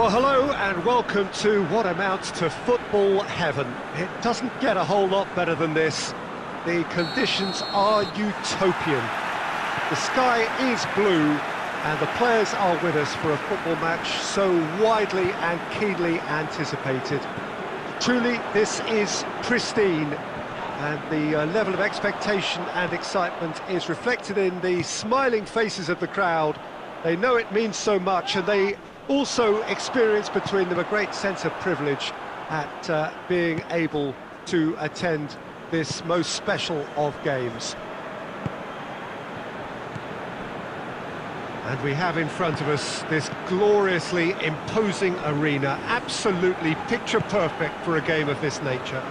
Well, hello and welcome to what amounts to football heaven. It doesn't get a whole lot better than this. The conditions are utopian. The sky is blue and the players are with us for a football match so widely and keenly anticipated. Truly, this is pristine, and the level of expectation and excitement is reflected in the smiling faces of the crowd. They know it means so much, and they also experience between them a great sense of privilege at being able to attend this most special of games. And we have in front of us this gloriously imposing arena, absolutely picture perfect for a game of this nature.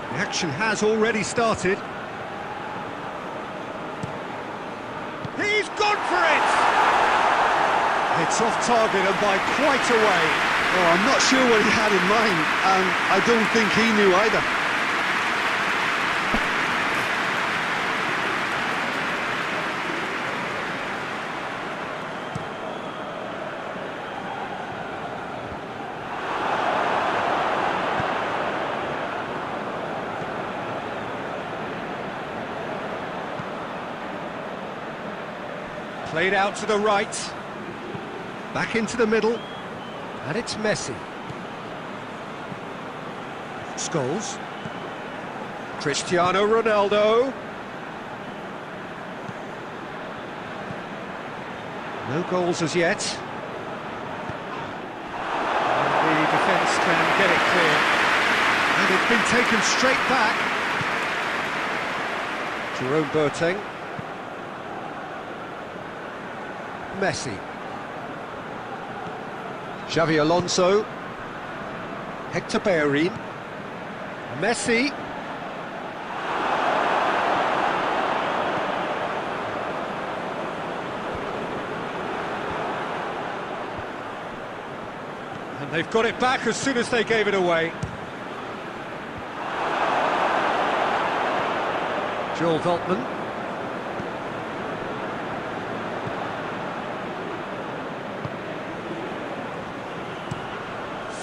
The action has already started. He's gone for it! It's off target and by quite a way. Oh, I'm not sure what he had in mind, and I don't think he knew either. Played out to the right, back into the middle, and it's Messi. Scholes. Cristiano Ronaldo. No goals as yet. And the defence can get it clear. And it's been taken straight back. Jerome Boateng. Messi. Xavi Alonso. Hector Bellerin. Messi. And they've got it back as soon as they gave it away. Joel Veltman.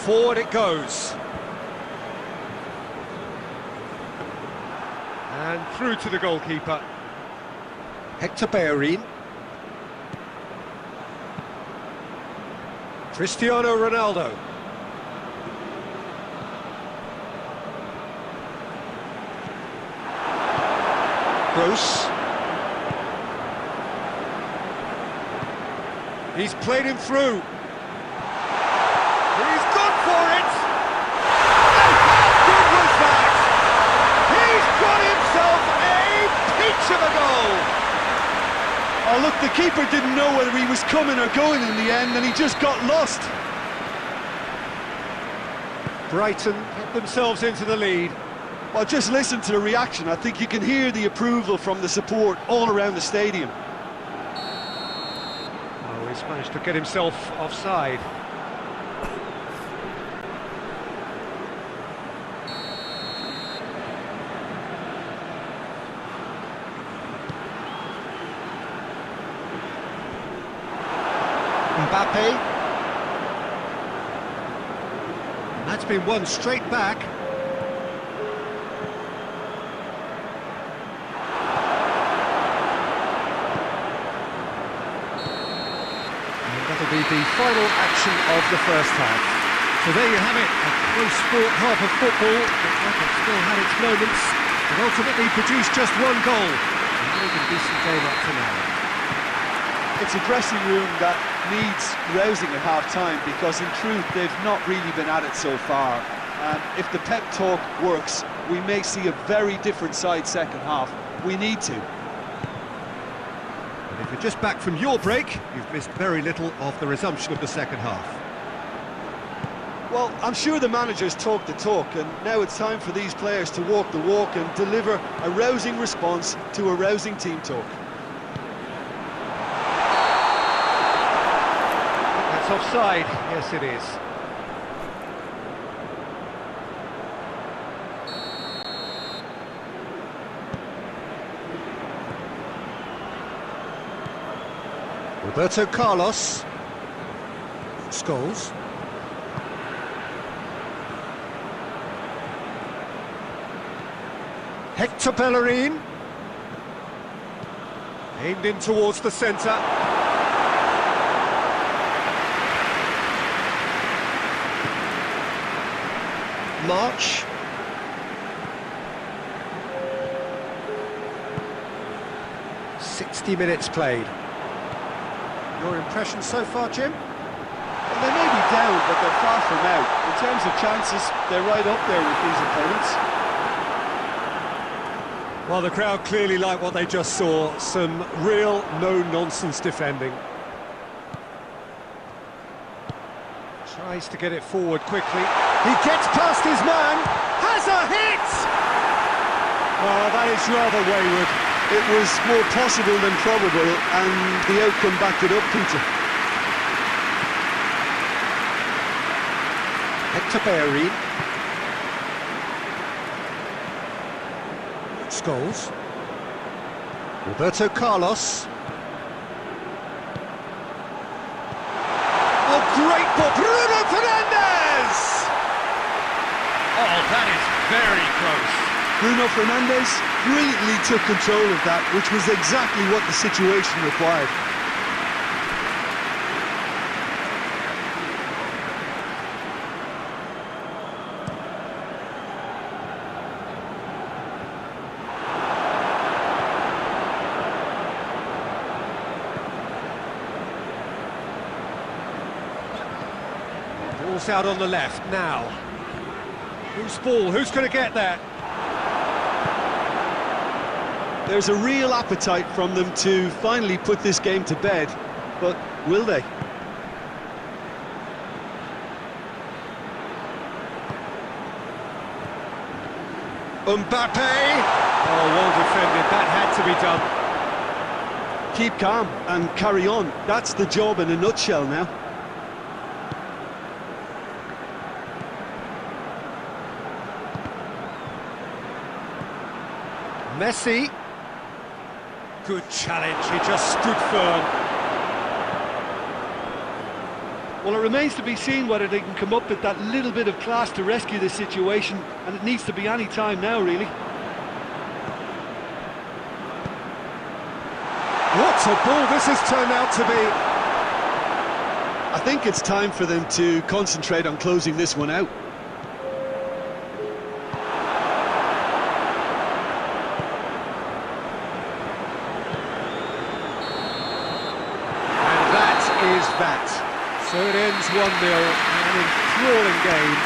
Forward it goes. And through to the goalkeeper. Hector Bellerin. Cristiano Ronaldo. Bruce. He's played him through. He's gone for it! And how good was that? He's got himself a peach of a goal! Oh, look, the keeper didn't know whether he was coming or going in the end, and he just got lost. Brighton get themselves into the lead. Well, just listen to the reaction. I think you can hear the approval from the support all around the stadium. Oh, he's managed to get himself offside. Mbappe. That's been won straight back. And that'll be the final action of the first half. So there you have it, a close-fought half of football. It still had its moments, but ultimately produced just one goal. A really decent game up to now. It's a dressing room that needs rousing at half-time, because in truth they've not really been at it so far. And if the pep talk works, we may see a very different side second half. We need to. And if you're just back from your break, you've missed very little of the resumption of the second half. Well, I'm sure the managers talk the talk, and now it's time for these players to walk the walk and deliver a rousing response to a rousing team talk. Offside, yes it is. Roberto Carlos. Scholes. Hector Bellerin. Aimed in towards the centre. March. .60 played. Your impression so far, Jim? Well, they may be down, but they're far from out. In terms of chances, they're right up there with these opponents. Well, the crowd clearly like what they just saw. Some real no-nonsense defending. Tries to get it forward quickly. He gets past his man. Has a hit! Oh, that is rather wayward. It was more possible than probable, and the outcome backed it up, Peter. Hector Bellerin. Scholes. Roberto Carlos. Oh, great ball! Bruno Fernandes! Oh, that is very close. Bruno Fernandes brilliantly took control of that, which was exactly what the situation required. Ball's out on the left now. Whose ball? Who's going to get there? There's a real appetite from them to finally put this game to bed, but will they? Mbappe! Oh, well defended, that had to be done. Keep calm and carry on. That's the job in a nutshell now. Messi. Good challenge, he just stood firm. Well, it remains to be seen whether they can come up with that little bit of class to rescue the situation, and it needs to be any time now, really. What a ball this has turned out to be. I think it's time for them to concentrate on closing this one out. Is that. So it ends 1-0, an enthralling game.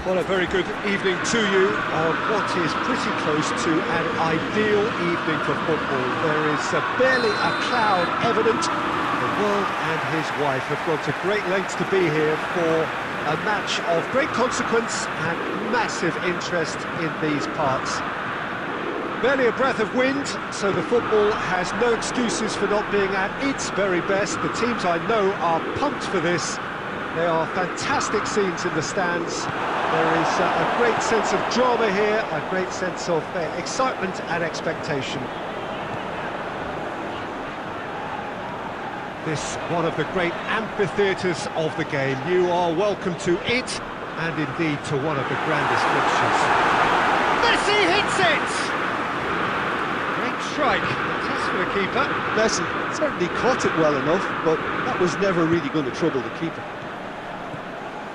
Well, a very good evening to you on what is pretty close to an ideal evening for football. There is barely a cloud evident. The world and his wife have gone to great lengths to be here for a match of great consequence and massive interest in these parts. Barely a breath of wind, so the football has no excuses for not being at its very best. The teams I know are pumped for this. There are fantastic scenes in the stands. There is a great sense of drama here, a great sense of excitement and expectation. This one of the great amphitheatres of the game. You are welcome to it, and indeed to one of the grandest fixtures. Messi hits it! Great strike, test for the keeper. Messi certainly caught it well enough, but that was never really going to trouble the keeper.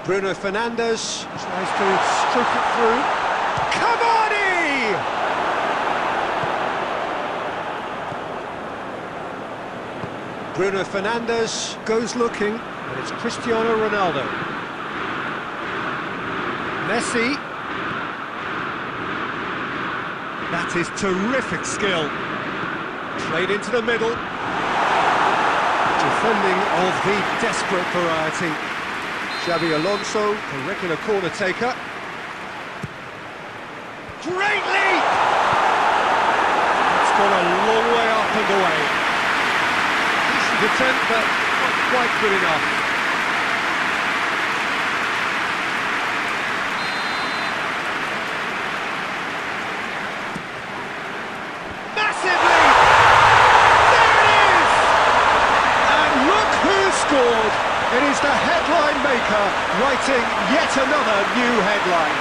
Bruno Fernandes tries to stroke it through. Cavani! Bruno Fernandes goes looking, and it's Cristiano Ronaldo. Messi. That is terrific skill. Played into the middle. Defending of the desperate variety. Xabi Alonso, the regular corner taker. Great leap! It's gone a long way up and away. Decent attempt, but not quite good enough. Massive leap! There it is! And look who scored! It is the headline maker writing yet another new headline.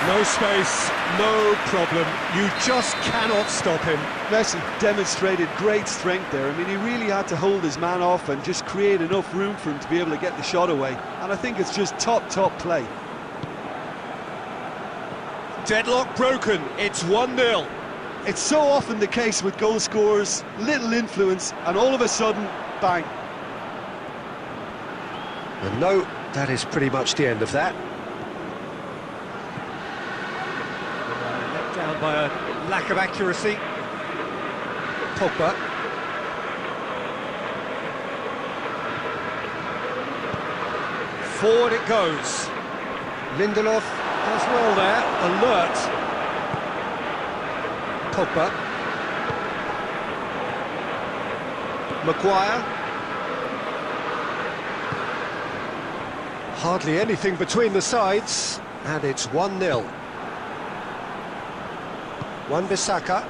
No space, no problem. You just cannot stop him. Messi demonstrated great strength there. I mean, he really had to hold his man off and just create enough room for him to be able to get the shot away. And I think it's just top play. Deadlock broken. It's 1-0. It's so often the case with goal scorers, little influence, and all of a sudden, bang. And no, that is pretty much the end of that. Let down by a lack of accuracy. Pogba. Forward it goes. Lindelof does well there, alert. Pogba. Maguire. Hardly anything between the sides, and it's 1-0. Wan-Bissaka,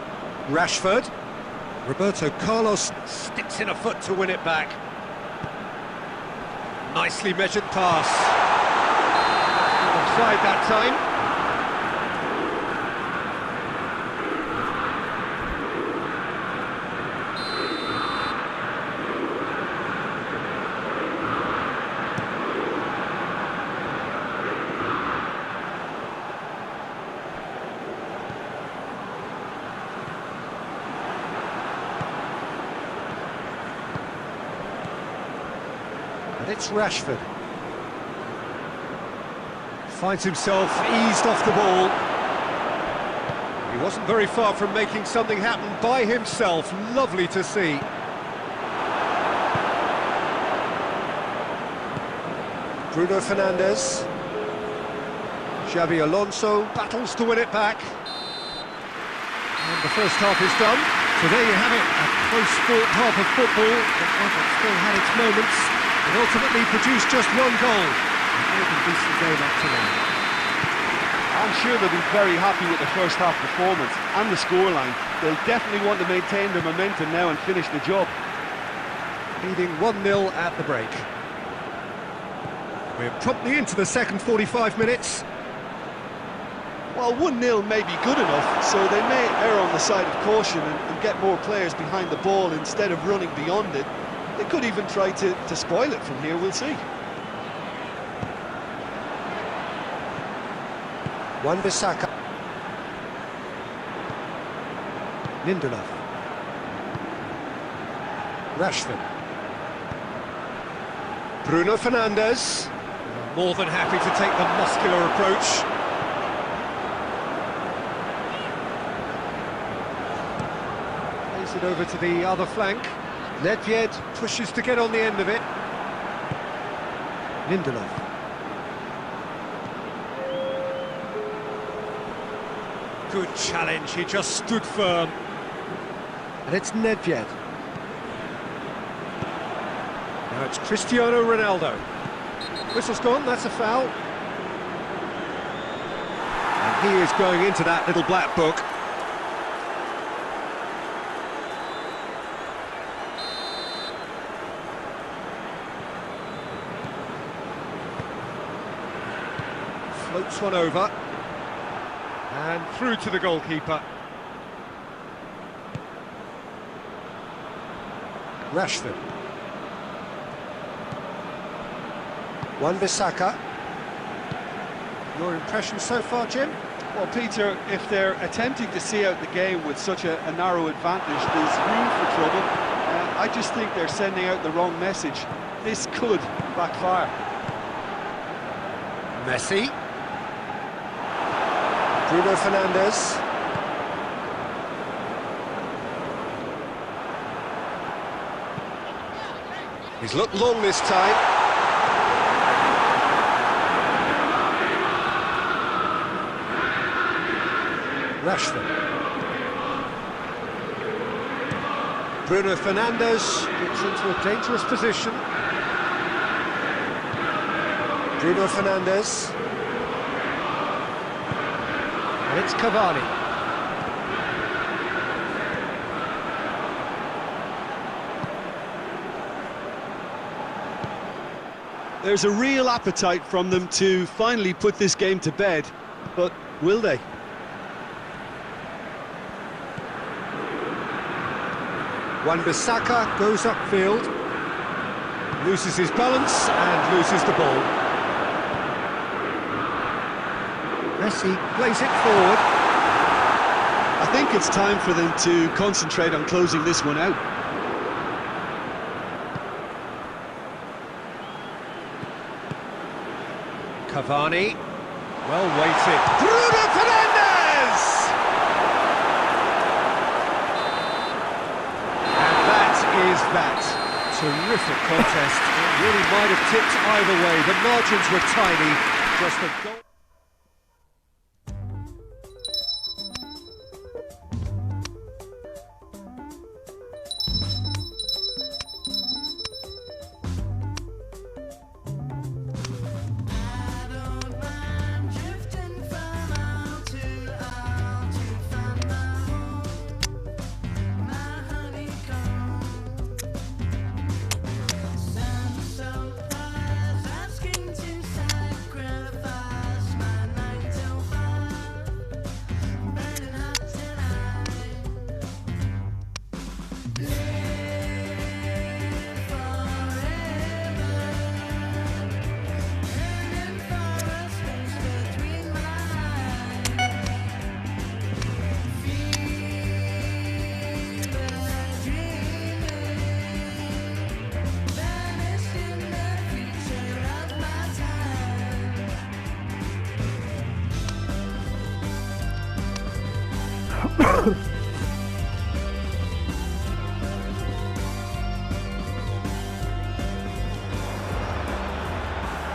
Rashford, Roberto Carlos sticks in a foot to win it back. Nicely measured pass. Offside that time. It's Rashford. Finds himself eased off the ball. He wasn't very far from making something happen by himself. Lovely to see. Bruno Fernandes. Xabi Alonso battles to win it back. And the first half is done. So there you have it, a close-fought half of football, but one that still had its moments. It ultimately produced just one goal. A very decent game up to now. I'm sure they'll be very happy with the first half performance and the scoreline. They'll definitely want to maintain their momentum now and finish the job. Leading 1-0 at the break. We're promptly into the second 45 minutes. Well, 1-0 may be good enough, so they may err on the side of caution and get more players behind the ball instead of running beyond it. They could even try to spoil it from here, we'll see. Wan-Bissaka. Lindelof. Rashford. Bruno Fernandes. More than happy to take the muscular approach. Plays it over to the other flank. Nedved pushes to get on the end of it. Lindelof. Good challenge, he just stood firm. And it's Nedved. Now it's Cristiano Ronaldo. Whistle's gone, that's a foul. And he is going into that little black book. Floats one over. And through to the goalkeeper. Rashford. Wan-Bissaka. Your impression so far, Jim? Well, Peter, if they're attempting to see out the game with such a narrow advantage, there's room for trouble. I just think they're sending out the wrong message. This could backfire. Messi. Bruno Fernandes. He's looked long this time. Rashford. Bruno Fernandes gets into a dangerous position. Bruno Fernandes. And it's Cavani. There's a real appetite from them to finally put this game to bed, but will they? Wan-Bissaka goes upfield, loses his balance and loses the ball. Messi plays it forward. I think it's time for them to concentrate on closing this one out. Cavani, well weighted. Bruno Fernandes! And that is that. Terrific contest. It really might have tipped either way. The margins were tiny. Just a goal.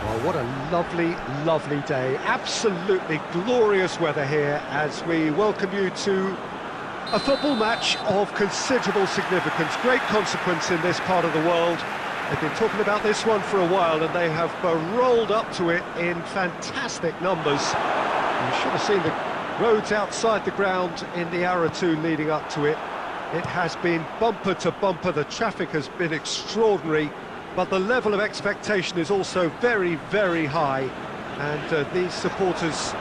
Well, what a lovely, lovely day. Absolutely glorious weather here as we welcome you to a football match of considerable significance, great consequence in this part of the world. They've been talking about this one for a while and they have rolled up to it in fantastic numbers. You should have seen the roads outside the ground in the hour or two leading up to it. It has been bumper to bumper, the traffic has been extraordinary, but the level of expectation is also very, very high. And these supporters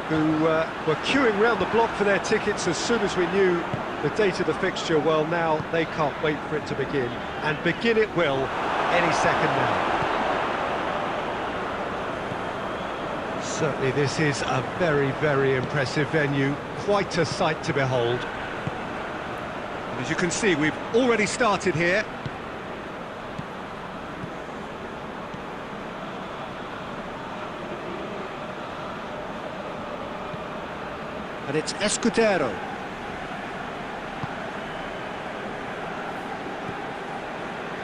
who were queuing round the block for their tickets as soon as we knew the date of the fixture, well, now they can't wait for it to begin. And begin it will any second now. Certainly this is a very, very impressive venue, quite a sight to behold. And as you can see, we've already started here. And it's Escudero.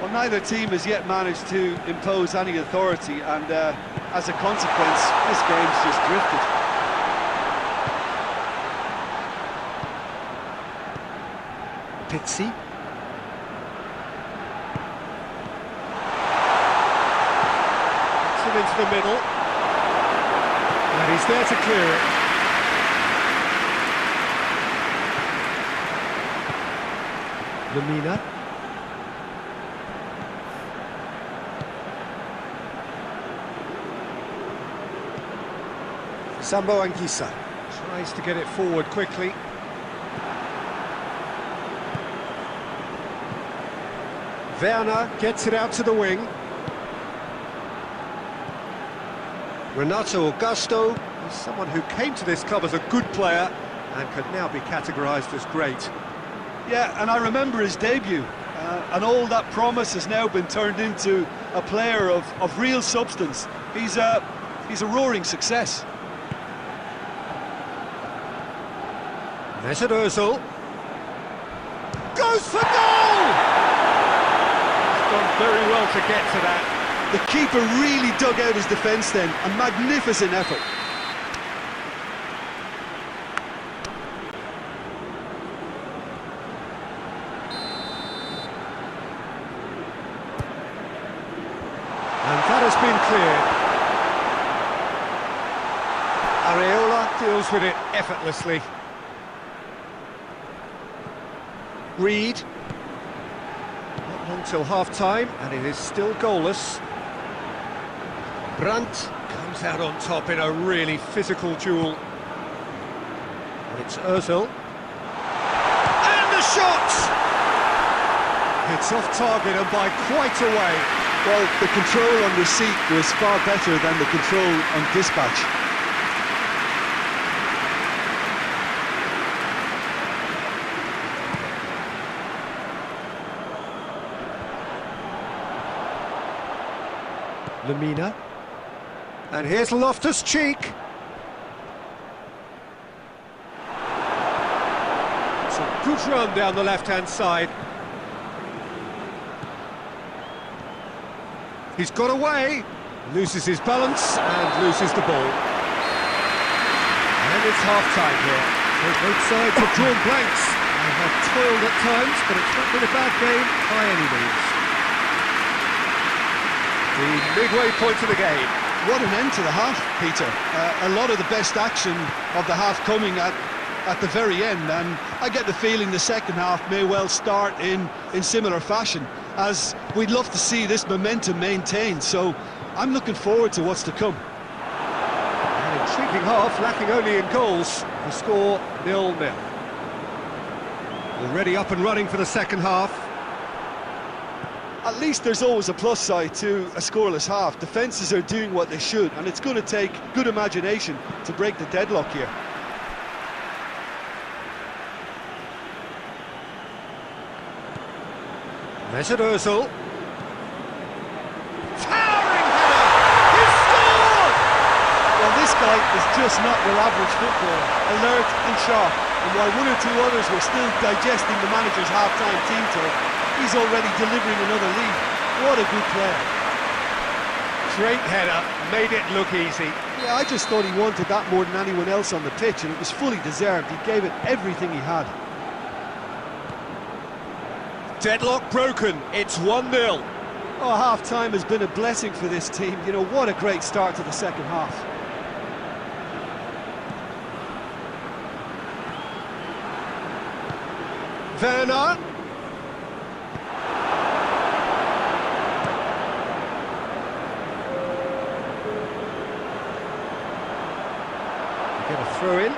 Well, neither team has yet managed to impose any authority, and as a consequence, this game's just drifted. Pizzi. Gets him into the middle. And he's there to clear it. Lamina. Sambo Anguissa tries to get it forward quickly. Werner gets it out to the wing. Renato Augusto is someone who came to this club as a good player and could now be categorised as great. Yeah, and I remember his debut, and all that promise has now been turned into a player of real substance. He's a roaring success. Mesut Ozil goes for goal! He's done very well to get to that. The keeper really dug out his defence then, a magnificent effort. And that has been cleared. Areola deals with it effortlessly. Reed. Not long till half-time, and it is still goalless. Brandt comes out on top in a really physical duel. And it's Ozil. And the shot! It's off target and by quite a way. Well, the control on receipt was far better than the control on dispatch. Lamina. And here's Loftus-Cheek. It's a good run down the left-hand side. He's got away, loses his balance and loses the ball. And it's half-time here. So both sides have drawn blanks and have toiled at times, but it's not been a bad game by any means. The midway point of the game. What an end to the half, Peter. A lot of the best action of the half coming at the very end, and I get the feeling the second half may well start in similar fashion, as we'd love to see this momentum maintained, so I'm looking forward to what's to come. An intriguing half, lacking only in goals. The score 0-0. Already up and running for the second half. At least there's always a plus side to a scoreless half. Defences are doing what they should, and it's going to take good imagination to break the deadlock here. Mesut Ozil. Towering header! He's scored! Well, this guy is just not your average footballer. Alert and sharp. And while one or two others were still digesting the manager's half-time team talk, he's already delivering another lead. What a good player. Great header, made it look easy. Yeah, I just thought he wanted that more than anyone else on the pitch, and it was fully deserved. He gave it everything he had. Deadlock broken, it's 1-0. Oh, half-time has been a blessing for this team. You know, what a great start to the second half. Werner. Get a throw in.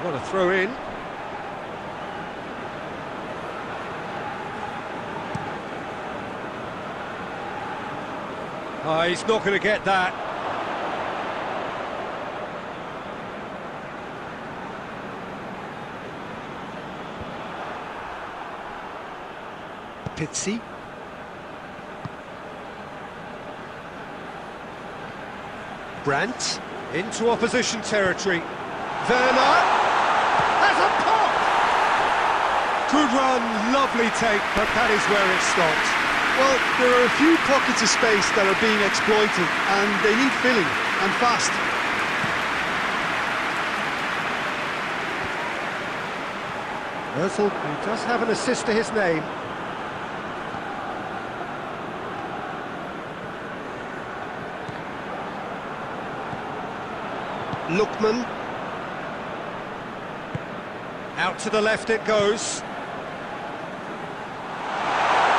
What a throw in. Oh, he's not going to get that. Pizzi. Brandt into opposition territory. Werner has a pop! Good run, lovely take, but that is where it stopped. Well, there are a few pockets of space that are being exploited, and they need filling, and fast. Ozil, who does have an assist to his name. Lookman. Out to the left it goes.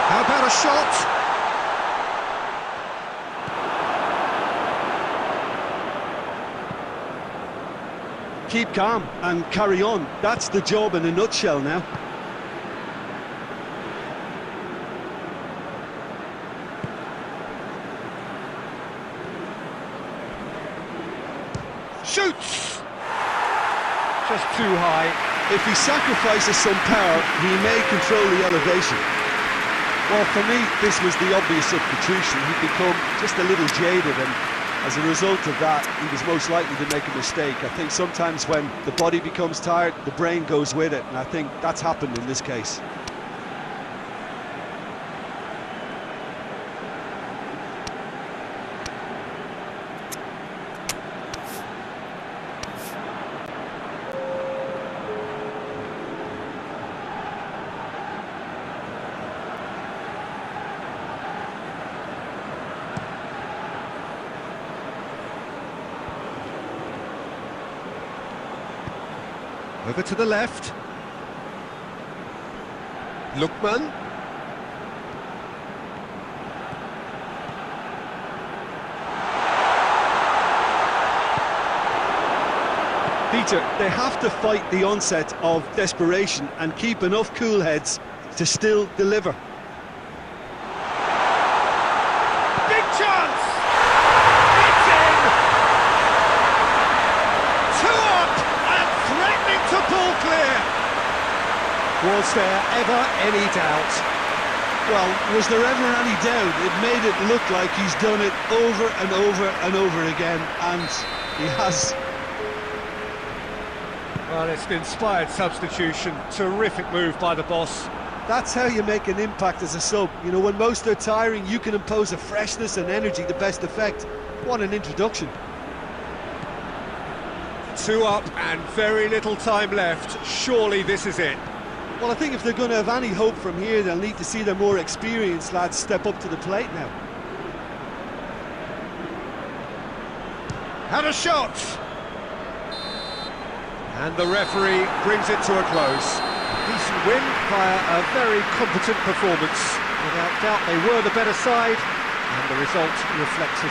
How about a shot? Keep calm and carry on. That's the job in a nutshell now. Shoots! Just too high. If he sacrifices some power, he may control the elevation. Well, for me, this was the obvious substitution. He'd become just a little jaded, and as a result of that, he was most likely to make a mistake. I think sometimes when the body becomes tired, the brain goes with it, and I think that's happened in this case. Over to the left. Lookman. Peter, they have to fight the onset of desperation and keep enough cool heads to still deliver. Big chance! It's in! 2 up and threatening to pull clear. Was there ever any doubt? Well, was there ever any doubt? It made it look like he's done it over and over and over again, and he has. Well, it's an inspired substitution. Terrific move by the boss. That's how you make an impact as a sub. You know, when most are tiring, you can impose a freshness and energy to best effect. What an introduction. 2 up and very little time left. Surely this is it. Well, I think if they're going to have any hope from here, they'll need to see their more experienced lads step up to the plate now. Had a shot! And the referee brings it to a close. Decent win via a very competent performance. Without doubt they were the better side, and the result reflects his